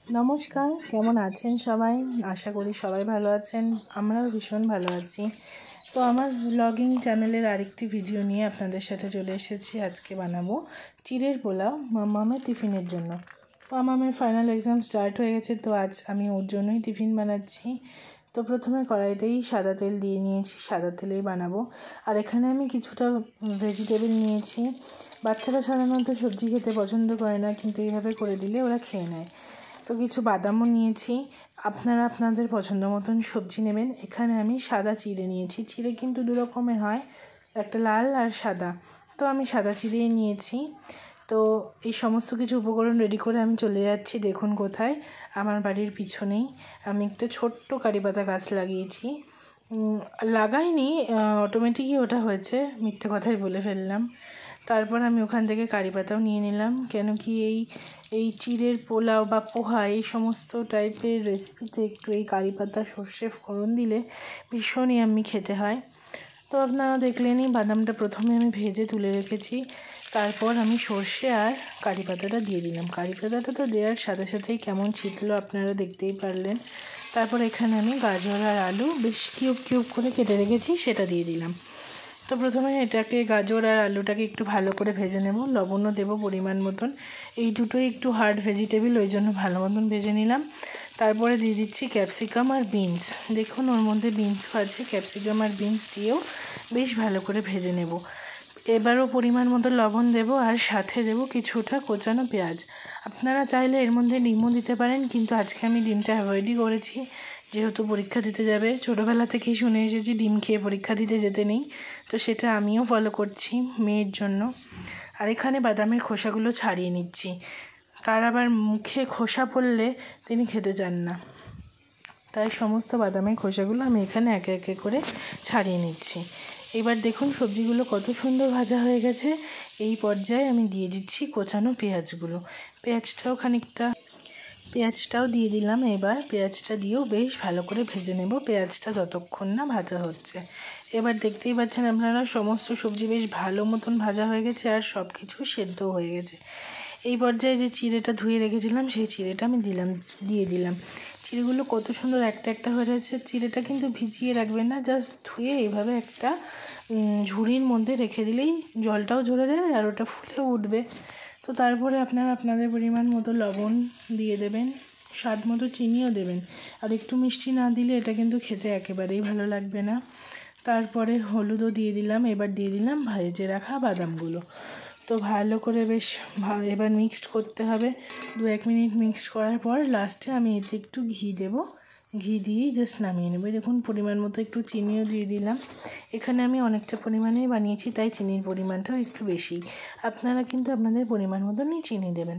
নমস্কার, কেমন আছেন সবাই? আশা করি সবাই ভালো আছেন। আমরাও ভীষণ ভালো আছি। তো আমার ব্লগিং চ্যানেলের আরেকটি ভিডিও নিয়ে আপনাদের সাথে চলে এসেছি। আজকে বানাবো চিড়ের পোলাও মামামের টিফিনের জন্য। মামামের ফাইনাল এক্সাম স্টার্ট হয়ে গেছে, তো আজ আমি ওর জন্যই টিফিন বানাচ্ছি। তো প্রথমে কড়াইতেই সাদা তেল দিয়ে নিয়েছি, সাদা তেলেই বানাবো। আর এখানে আমি কিছুটা ভেজিটেবল নিয়েছি। বাচ্চারা সাধারণত সবজি খেতে পছন্দ করে না, কিন্তু এইভাবে করে দিলে ওরা খেয়ে নেয়। তো কিছু বাদামও নিয়েছি। আপনারা আপনাদের পছন্দ মতন সবজি নেবেন। এখানে আমি সাদা চিড়ে নিয়েছি। চিড়ে কিন্তু দু রকমের হয়, একটা লাল আর সাদা। তো আমি সাদা চিড়েই নিয়েছি। তো এই সমস্ত কিছু উপকরণ রেডি করে আমি চলে যাচ্ছি। দেখুন কোথায়, আমার বাড়ির পিছনেই আমি একটা ছোট্ট কারিপাতা গাছ লাগিয়েছি। লাগাইনি, অটোমেটিকই ওটা হয়েছে, মিথ্যে কথাই বলে ফেললাম। তারপর আমি ওখান থেকে কারিপাতাও নিয়ে নিলাম, কেন কি এই চিড়ের পোলাও বা পোহা এই সমস্ত টাইপের রেসিপিতে একটু এই কারিপাতা সর্ষে ফোড়ন দিলে ভীষণই আমি খেতে হয়। তো আপনারা দেখলেনই, বাদামটা প্রথমে আমি ভেজে তুলে রেখেছি। তারপর আমি সর্ষে আর কারিপাতাটা দিয়ে দিলাম। কারিপাতাটা তো দেওয়ার সাথে সাথেই কেমন ছিটলো আপনারা দেখতেই পারলেন। তারপর এখানে আমি গাজর আর আলু বেশ কিউব কিউব করে কেটে রেখেছি, সেটা দিয়ে দিলাম। তো প্রথমে এটাকে গাজর আর আলুটাকে একটু ভালো করে ভেজে নেব। লবণও দেবো পরিমাণ মতন। এই দুটোই একটু হার্ড ভেজিটেবল, ওই জন্য ভালো মতন ভেজে নিলাম। তারপরে দিয়ে দিচ্ছি ক্যাপসিকাম আর বিনস। দেখুন ওর মধ্যে বিনসও আছে। ক্যাপসিকাম আর বিনস দিয়েও বেশ ভালো করে ভেজে নেব। এবারও পরিমাণ মতো লবণ দেব, আর সাথে দেব কিছুটা কোচানো পেঁয়াজ। আপনারা চাইলে এর মধ্যে ডিমও দিতে পারেন, কিন্তু আজকে আমি ডিমটা অ্যাভয়েডই করেছি, যেহেতু পরীক্ষা দিতে যাবে। ছোটোবেলা থেকেই শুনে এসেছি ডিম খেয়ে পরীক্ষা দিতে যেতে নেই, তো সেটা আমিও ফলো করছি মেয়ের জন্য। আর এখানে বাদামের খোসাগুলো ছাড়িয়ে নিচ্ছি। তার আবার মুখে খোসা পড়লে তিনি খেতে চান না, তাই সমস্ত বাদামের খোসাগুলো আমি এখানে একে একে করে ছাড়িয়ে নিচ্ছি। এবার দেখুন সবজিগুলো কত সুন্দর ভাজা হয়ে গেছে। এই পর্যায়ে আমি দিয়ে দিচ্ছি কোচানো পেঁয়াজগুলো। পেঁয়াজটাও দিয়ে দিলাম। এবার পেঁয়াজটা দিয়েও বেশ ভালো করে ভেজে নেব, পেঁয়াজটা যতক্ষণ না ভাজা হচ্ছে। এবার দেখতেই পাচ্ছেন আপনারা, সমস্ত সবজি বেশ ভালো মতন ভাজা হয়ে গেছে আর সব কিছু সেদ্ধ হয়ে গেছে। এই পর্যায়ে যে চিড়েটা ধুয়ে রেখেছিলাম, সেই চিড়েটা আমি দিয়ে দিলাম। চিড়েগুলো কত সুন্দর একটা একটা হয়ে যাচ্ছে। চিড়েটা কিন্তু ভিজিয়ে রাখবেন না, জাস্ট ধুয়ে এইভাবে একটা ঝুড়ির মধ্যে রেখে দিলেই জলটাও ঝরে যাবে আর ওটা ফুলে উঠবে। তো তারপরে আপনারা আপনাদের পরিমাণ মতো লবণ দিয়ে দেবেন, স্বাদ মতো চিনিও দেবেন। আর একটু মিষ্টি না দিলে এটা কিন্তু খেতে একেবারেই ভালো লাগবে না। তারপরে হলুদও দিয়ে দিলাম। এবার দিয়ে দিলাম ভেজে রাখা বাদামগুলো। তো ভালো করে বেশ এবার মিক্সড করতে হবে। 2-1 মিনিট মিক্সড করার পর লাস্টে আমি এতে একটু ঘি দেবো। ঘি দিয়েই জাস্ট নামিয়ে নেব। দেখুন পরিমাণ মতো একটু চিনিও দিয়ে দিলাম। এখানে আমি অনেকটা পরিমাণেই বানিয়েছি, তাই চিনির পরিমাণটাও একটু বেশি। আপনারা কিন্তু আপনাদের পরিমাণ মতনই চিনি দেবেন।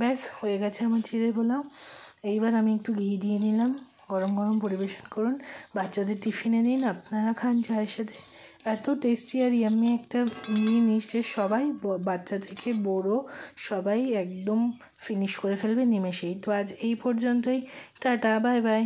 ব্যাস হয়ে গেছে আমার চিড়ে পোলাও। এইবার আমি একটু ঘি দিয়ে নিলাম। গরম গরম পরিবেশন করুন, বাচ্চাদের টিফিনে দিন, আপনারা খান চায়ের সাথে। এত টেস্টি আর ইয়াম্মি একটা জিনিস যে সবাই, বাচ্চা থেকে বড়ো সবাই একদম ফিনিশ করে ফেলবে নিমেষেই। তো আজ এই পর্যন্তই। Tata, bye bye.